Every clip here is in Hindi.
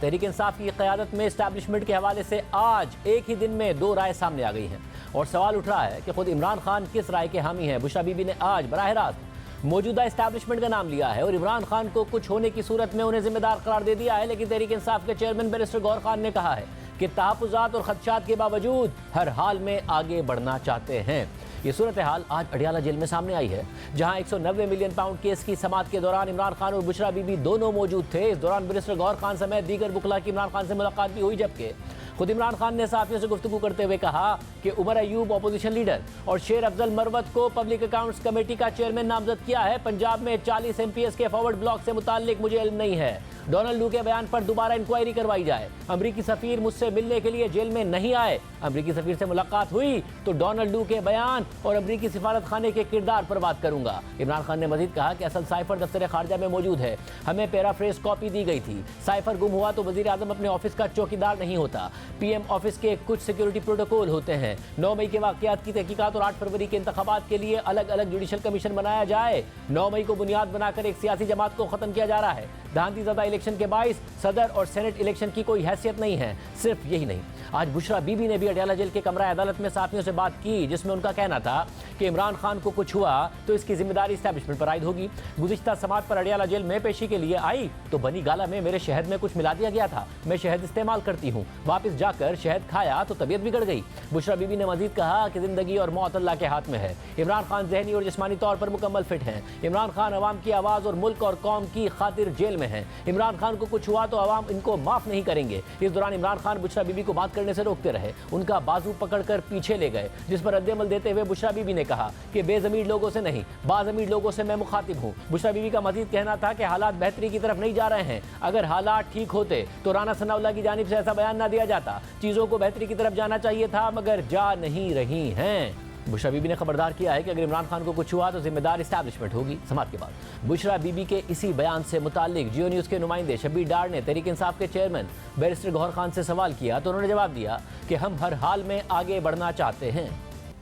तहरीक इंसाफ की क़यादत में इस्टेब्लिशमेंट के हवाले से आज एक ही दिन में 2 राय सामने आ गई हैं और सवाल उठ रहा है कि खुद इमरान खान किस राय के हामी हैं। बुशरा बीबी ने आज बराह रास्त मौजूदा इस्टेब्लिशमेंट का नाम लिया है और इमरान खान को कुछ होने की सूरत में उन्हें जिम्मेदार करार दे दिया है, लेकिन तहरीक इंसाफ के चेयरमैन बैरिस्टर गौहर खान ने कहा है कि तहफ़्फ़ुज़ात और खदशात के बावजूद हर हाल में आगे बढ़ना चाहते हैं। ये सूरत हाल आज अडियाला जेल में सामने आई है, जहां 190 मिलियन पाउंड केस की समाअत के दौरान इमरान खान और बुशरा बीबी दोनों मौजूद थे। इस दौरान बैरिस्टर गौहर खान समेत दीगर वकला की इमरान खान से मुलाकात भी हुई, जबकि खुद इमरान खान ने सहाफ़ियों से गुफ्तगू करते हुए कहा कि उमर अयूब अपोजिशन लीडर और शेर अफजल मरवत को पब्लिक अकाउंट्स कमेटी का चेयरमैन नामजद किया है। पंजाब में 40 MPs के फॉरवर्ड ब्लॉक से मुताल्लिक मुझे इल्म नहीं है। डोनाल्ड लू के बयान पर दोबारा इंक्वायरी करवाई जाए। अमरीकी सफीर मुझसे मिलने के लिए जेल में नहीं आए। अमरीकी सफीर से मुलाकात हुई तो डोनाल्ड लू के बयान और अमरीकी सिफारत खाने के किरदार पर बात करूंगा। इमरान खान ने मजीद कहा कि असल साइफर दफ्तर खारजा में मौजूद है, हमें पैराफ्रेज कॉपी दी गई थी। साइफर गुम हुआ तो वजीर आजम अपने ऑफिस का चौकीदार नहीं होता, PM ऑफिस के कुछ सिक्योरिटी प्रोटोकॉल होते हैं। 9 मई के वाकयात की तहकीकात और 8 फरवरी के इंतखाबात के लिए अलग अलग जुडिशल कमीशन बनाया जाए। 9 मई को बुनियाद बनाकर एक सियासी जमात को खत्म किया जा रहा है। धांधली ज़दा इलेक्शन के बाइस सदर और सेनेट इलेक्शन की कोई हैसियत नहीं है। सिर्फ यही नहीं, आज बुशरा बीबी ने भी अडियाला जेल के कमरा अदालत में साथियों से बात की, जिसमें उनका कहना था कि इमरान खान को कुछ हुआ तो इसकी जिम्मेदारी इस्टेब्लिशमेंट पर आयद होगी। गुज़िश्ता समात पर अडियाला जेल में पेशी के लिए आई तो बनी गाला में मेरे शहद में कुछ मिला दिया गया था। मैं शहद इस्तेमाल करती हूँ, वापस जाकर शहद खाया तो तबीयत बिगड़ गई। बुशरा बीबी ने मजीद कहा कि जिंदगी और मौत अल्लाह के हाथ में है। इमरान खान जहनी और जिस्मानी तौर पर मुकम्मल फिट हैं। इमरान खान अवाम की आवाज़ और मुल्क और कौम की खातिर जेल में है। इमरान खान को कुछ हुआ तो अवाम इनको माफ नहीं करेंगे। इस दौरान इमरान खान बुशरा बीबी को बात करने से रोकते रहे, उनका बाजू पकड़कर पीछे ले गए, जिस पर रद्द-ए-अमल देते हुए बुशरा बीबी ने कहा कि बेज़मीर लोगों से नहीं, बाज़मीर लोगों से मैं मुखातिब हूँ। बुशरा बीबी का मजीद कहना था कि हालात बेहतरी की तरफ नहीं जा रहे हैं। अगर हालात ठीक होते तो राना सनाउल्लाह की जानिब से ऐसा बयान ना दिया जाता। चीज़ों को बेहतरी की तरफ जाना चाहिए था, मगर जा नहीं रही हैं। बुशरा बीबी ने खबरदार किया है कि अगर इमरान खान को कुछ हुआ तो जिम्मेदार इस्टेब्लिशमेंट होगी। समात के बाद बुशरा बीबी के इसी बयान से मुताल्लिक जियो न्यूज़ के नुमाइंदे शब्बीर डार ने तहरीक इंसाफ के चेयरमैन बैरिस्टर गौहर खान से सवाल किया तो उन्होंने जवाब दिया कि हम हर हाल में आगे बढ़ना चाहते हैं।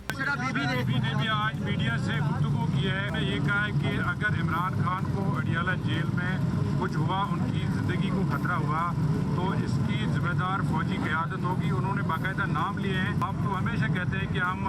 बुशरा बीबी ने भी आज मीडिया से गुफ्तगू की है। ये कहा है कि अगर इमरान खान को अडियाला जेल में कुछ हुआ, उनकी ज़िंदगी को खतरा हुआ तो इसकी जिम्मेदार फौजी क़यादत होगी। उन्होंने बाकायदा नाम लिए हैं। आप तो हमेशा कहते हैं कि हम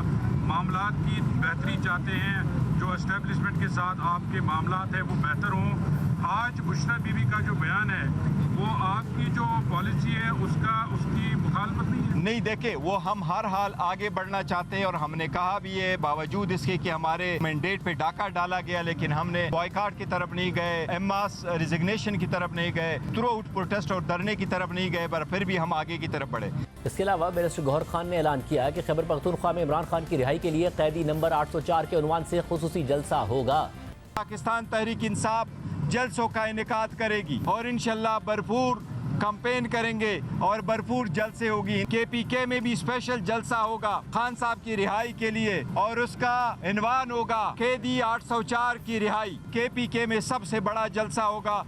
मामलात की बेहतरी चाहते हैं, जो एस्टेब्लिशमेंट के साथ आपके मामलात हैं वो बेहतर हों। आज बुशरा बीबी का जो बयान है वो आपकी जो पॉलिसी है उसकी मुखालफत नहीं है। नहीं, देखे वो हम हर हाल आगे बढ़ना चाहते हैं और हमने कहा भी है, बावजूद इसके कि हमारे मैंडेट पे डाका डाला गया, लेकिन हमने बॉयकॉट की तरफ नहीं गए, एमास रिजिग्नेशन की तरफ नहीं गए, थ्रू आउट प्रोटेस्ट और धरने की तरफ नहीं गए, पर फिर भी हम आगे की तरफ बढ़े। इसके अलावा बैरिस्टर गौहर खान ने ऐलान किया कि खैबर पख्तूनख्वा में इमरान खान की रिहाई के लिए कैदी नंबर 804 के उन्वान से खुसूसी जलसा होगा। पाकिस्तान तहरीक इंसाफ जलसों का इनेकाद करेगी और इंशाल्लाह भरपूर कैंपेन करेंगे और भरपूर जलसे होगी। KPK में भी स्पेशल जलसा होगा खान साहब की रिहाई के लिए और उसका इन्वान होगा कैदी 804 की रिहाई। KPK में सबसे बड़ा जलसा होगा।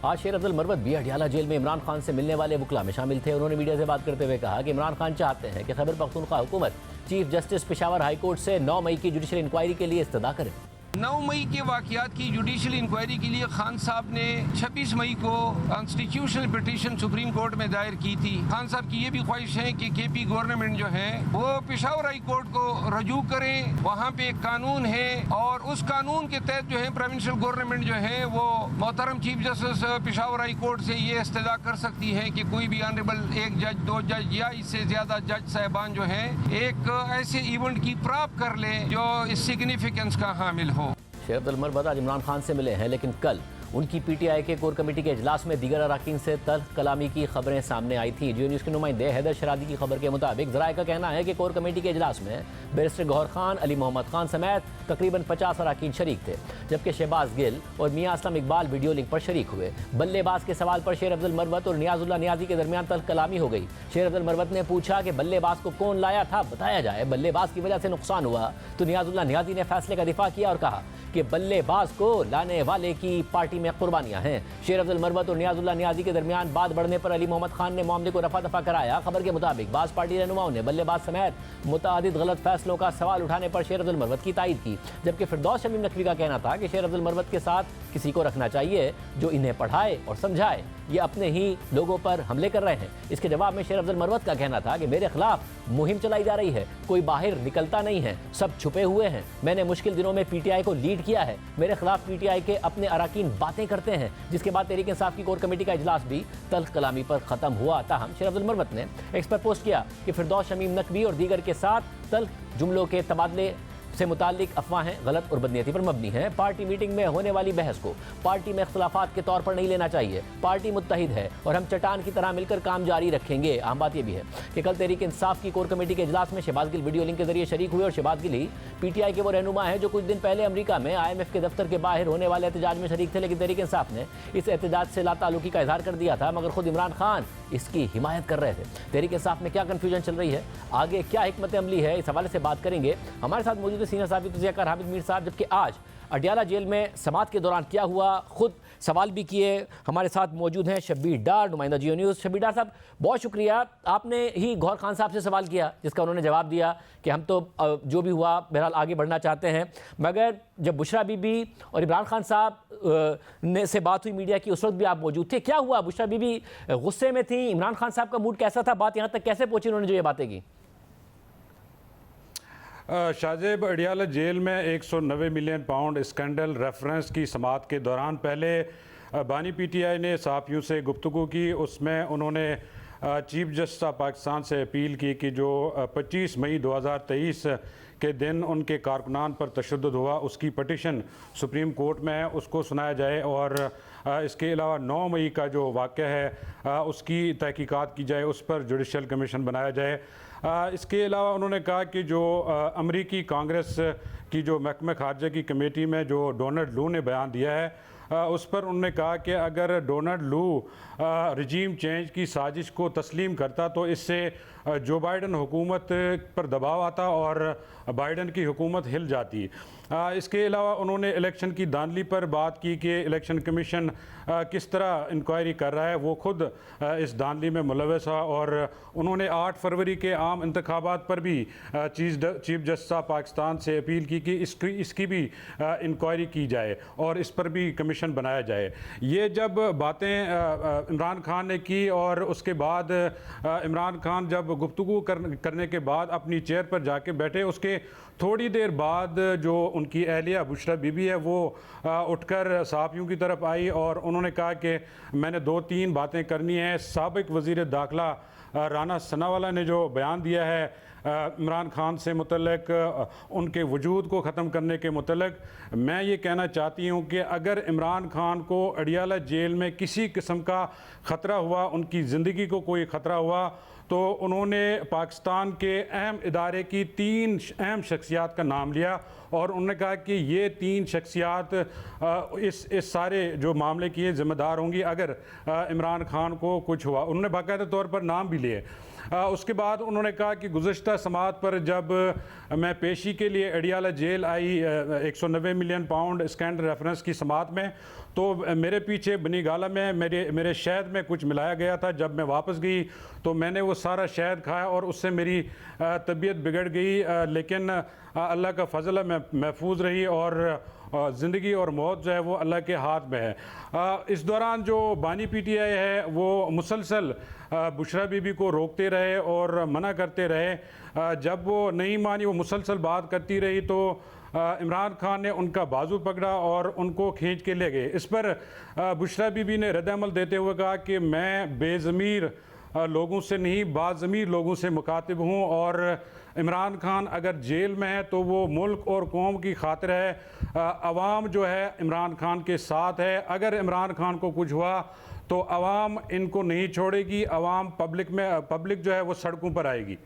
आज शेर अफजल मरवत भी अडियाला जेल में इमरान खान से मिलने वाले वकला में शामिल थे। उन्होंने मीडिया से बात करते हुए कहा कि इमरान खान चाहते हैं कि खैबर पख्तूनख्वा हुकूमत chief justice Peshawar high court से 9 मई की जुडिशल इंक्वायरी के लिए इस्तदा करे। 9 मई के वाकयात की जुडिशल इंक्वायरी के लिए खान साहब ने 26 मई को कॉन्स्टिट्यूशनल पिटीशन सुप्रीम कोर्ट में दायर की थी। खान साहब की ये भी ख्वाहिश है कि KP गवर्नमेंट जो है वो पेशावर हाई कोर्ट को रजू करें। वहाँ पे एक कानून है और उस कानून के तहत जो है प्रोविंशियल गवर्नमेंट जो है वो मोहतरम chief justice Peshawar high court से ये इस्तदा कर सकती है कि कोई भी ऑनरेबल 1 जज 2 जज या इससे ज़्यादा जज साहिबान जो है एक ऐसे इवेंट की प्राप्त कर ले जो इस सिग्निफिकेंस का हामिल हो। शेर अब्दुल मरवत आज इमरान खान से मिले हैं, लेकिन कल उनकी PTI के कोर कमेटी के इजलास में दीगर अराकीन से तल्ख कलामी की खबरें सामने आई थी। जियो न्यूज़ के नुमाइंदे हैदर शरादी की खबर के मुताबिक ज़राए का कहना है कि कोर कमेटी के इजलास में बैरिस्टर गौहर खान, अली मोहम्मद खान समेत तकरीबन 50 अराकीन शरीक थे, जबकि शहबाज गिल और मियां असलम इकबाल वीडियो लिंक पर शरीक हुए। बल्लेबाज के सवाल पर शेर अब्दुल मरवत और नियाजुल्लाह नियाजी के दरमियान तल्ख कलामी हो गई। शेर अब्दुल मरवत ने पूछा कि बल्लेबाज को कौन लाया था, बताया जाए। बल्लेबाज की वजह से नुकसान हुआ तो नियाजुल्लाह नियाजी ने फैसले का दिफा किया और कहा कि बल्लेबाज को लाने वाले की पार्टी में कुर्बानियां हैं। शेर अफजल मरवत और नियाजुल्लाह नियाजी के दरमियान बात बढ़ने पर अली मोहम्मद खान ने मामले को रफा दफा कराया। खबर के मुताबिक बास पार्टी रहनुमाओं ने बल्लेबाज समेत मुतादिद गलत फैसलों का सवाल उठाने पर शेर अफजल मरवत की तायद की, जबकि फिरदौस शमीम नकवी का कहना था कि शेर अफजल मरवत के साथ किसी को रखना चाहिए जो इन्हें पढ़ाए और समझाए, ये अपने ही लोगों पर हमले कर रहे हैं। इसके जवाब में शेर अफजल मरवत का कहना था कि मेरे खिलाफ मुहिम चलाई जा रही है, कोई बाहर निकलता नहीं है, सब छुपे हुए हैं। मैंने मुश्किल दिनों में पीटीआई को लीड किया है, मेरे खिलाफ पीटीआई के अपने अरकान बातें करते हैं। जिसके बाद तहरीक इंसाफ की कोर कमेटी का इजलास भी तल्ख कलामी पर खत्म हुआ। ताहम शेर अफजल मरवत ने एक्स पर पोस्ट किया कि फिरदौस शमीम नकवी और दीगर के साथ तल्ख जुमलों के तबादले से मुतालिक अफवाहें गलत और बदनीयती पर मबनी हैं। पार्टी मीटिंग में होने वाली बहस को पार्टी में इख्तलाफात के तौर पर नहीं लेना चाहिए। पार्टी मुत्तहिद है और हम चट्टान की तरह मिलकर काम जारी रखेंगे। अहम बात यह भी है कि कल तहरीक इंसाफ की कोर कमेटी के इजलास में शहबाज गिल वीडियो लिंक के जरिए शरीक हुए और शहबाज गिल ही पीटीआई के वो रहनुमा है जो कुछ दिन पहले अमेरिका में IMF के दफ्तर के बाहर होने वाले एहतजाज में शरीक थे, लेकिन तहरीक इंसाफ ने इस एहतजाज से लाताल्लुकी का इजहार कर दिया था, मगर खुद इमरान खान इसकी हिमायत कर रहे थे। तहरीक इंसाफ में क्या कन्फ्यूजन चल रही है, आगे क्या हिकमत अमली है, इस हवाले से बात करेंगे। हमारे साथ मौजूद है सीनियर साहब हामिद मीर साहब, जबकि आज अडियाला जेल में समात के दौरान क्या हुआ, खुद सवाल भी किए। हमारे साथ मौजूद हैं शब्बीर डार, नुमाइंदा जियो न्यूज़। शब्बीर डार साहब, बहुत शुक्रिया। आपने ही गौहर खान साहब से सवाल किया जिसका उन्होंने जवाब दिया कि हम तो जो भी हुआ बहरहाल आगे बढ़ना चाहते हैं, मगर जब बुशरा बीबी और इमरान खान साहब ने से बात हुई मीडिया की, उस वक्त भी आप मौजूद थे। क्या हुआ, बुशरा बीबी गुस्से में थी, इमरान खान साहब का मूड कैसा था, बात यहाँ तक कैसे पहुँची, उन्होंने जो ये बातें की? शाहजेब, अडियाला जेल में 190 मिलियन पाउंड स्कैंडल रेफरेंस की समात के दौरान पहले बानी पीटीआई ने सहाफ़ियों से गुफ्तगू की। उसमें उन्होंने चीफ जस्टिस ऑफ पाकिस्तान से अपील की कि जो 25 मई 2023 के दिन उनके कारकुनान पर तशद्दुद हुआ, उसकी पटिशन सुप्रीम कोर्ट में है, उसको सुनाया जाए और इसके अलावा 9 मई का जो वाक़या है उसकी तहकीकात की जाए, उस पर जुडिशल कमीशन बनाया जाए। इसके अलावा उन्होंने कहा कि जो अमरीकी कांग्रेस की जो महकमे खारजा की कमेटी में जो डोनाल्ड लू ने बयान दिया है, उस पर उन्होंने कहा कि अगर डोनाल्ड लू रजीम चेंज की साजिश को तस्लीम करता तो इससे जो बाइडन हुकूमत पर दबाव आता और बाइडन की हुकूमत हिल जाती। इसके अलावा उन्होंने इलेक्शन की धांधली पर बात की कि इलेक्शन कमीशन किस तरह इंक्वायरी कर रहा है, वो खुद इस धांधली में मुलव्वस है और उन्होंने 8 फरवरी के आम इंतखाबात पर भी चीफ जस्टिस ऑफ पाकिस्तान से अपील की कि इसकी भी इंक्वायरी की जाए और इस पर भी कमीशन बनाया जाए। ये जब बातें इमरान खान ने की और उसके बाद इमरान खान जब गुफ्तगू करने के बाद अपनी चेयर पर जाके बैठे, उसके थोड़ी देर बाद जो उनकी अहलिया बुशरा बीबी है वो उठकर सहाफ़ियों की तरफ आई और उन्होंने कहा कि मैंने 2-3 बातें करनी हैं। साबिक वज़ीर दाखिला राना सनावाला ने जो बयान दिया है इमरान खान से मुतल्लिक, उनके वजूद को ख़त्म करने के मुतल्लिक, मैं ये कहना चाहती हूँ कि अगर इमरान खान को अडियाला जेल में किसी किस्म का ख़तरा हुआ, उनकी ज़िंदगी को कोई ख़तरा हुआ, तो उन्होंने पाकिस्तान के अहम इदारे की 3 अहम शख्सियात का नाम लिया और उन्होंने कहा कि ये 3 शख्सियात इस सारे जो मामले की ज़िम्मेदार होंगी अगर इमरान खान को कुछ हुआ। उन्होंने बाकायदा तौर पर नाम भी लिए। उसके बाद उन्होंने कहा कि गुज़श्ता समात पर जब मैं पेशी के लिए अडियाला जेल आई 190 मिलियन पाउंड स्कैंडल रेफरेंस की समात में, तो मेरे पीछे बनी गाला में मेरे शहद में कुछ मिलाया गया था। जब मैं वापस गई तो मैंने वो सारा शहद खाया और उससे मेरी तबीयत बिगड़ गई, लेकिन अल्लाह का फजल है मैं महफूज रही और ज़िंदगी और मौत जो है वो अल्लाह के हाथ में है। इस दौरान जो बानी पीटीआई है वो मुसलसल बुशरा बीबी को रोकते रहे और मना करते रहे। जब वो नहीं मानी, वो मुसलसल बात करती रही, तो इमरान खान ने उनका बाजू पकड़ा और उनको खींच के ले गए। इस पर बुशरा बीबी ने रद्द-ए-अमल देते हुए कहा कि मैं बेज़मीर लोगों से नहीं, बाज़मीर लोगों से मुखातिब हूँ और इमरान खान अगर जेल में है तो वो मुल्क और कौम की खातिर है। अवाम जो है इमरान खान के साथ है। अगर इमरान खान को कुछ हुआ तो अवाम इनको नहीं छोड़ेगी, अवाम पब्लिक जो है वो सड़कों पर आएगी।